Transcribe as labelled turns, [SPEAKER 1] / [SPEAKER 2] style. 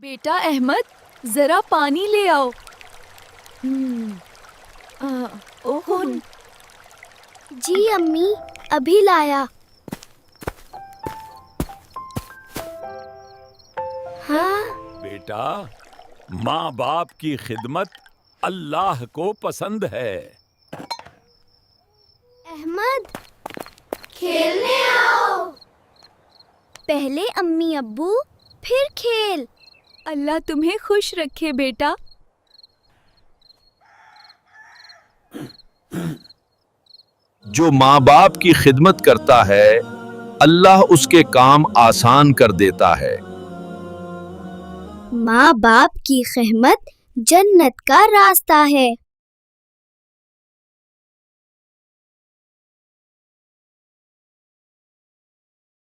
[SPEAKER 1] بیٹا احمد ذرا پانی لے آؤ۔ اوہ
[SPEAKER 2] جی امی، ابھی لایا۔ ہاں
[SPEAKER 3] بیٹا، ماں باپ کی خدمت اللہ کو پسند ہے۔
[SPEAKER 2] احمد، کھیلنے آؤ۔ پہلے امی ابو، پھر کھیل۔
[SPEAKER 1] اللہ تمہیں خوش رکھے بیٹا۔
[SPEAKER 4] جو ماں باپ کی خدمت کرتا ہے اللہ اس کے کام آسان کر دیتا ہے۔
[SPEAKER 2] ماں باپ کی خدمت جنت کا راستہ ہے۔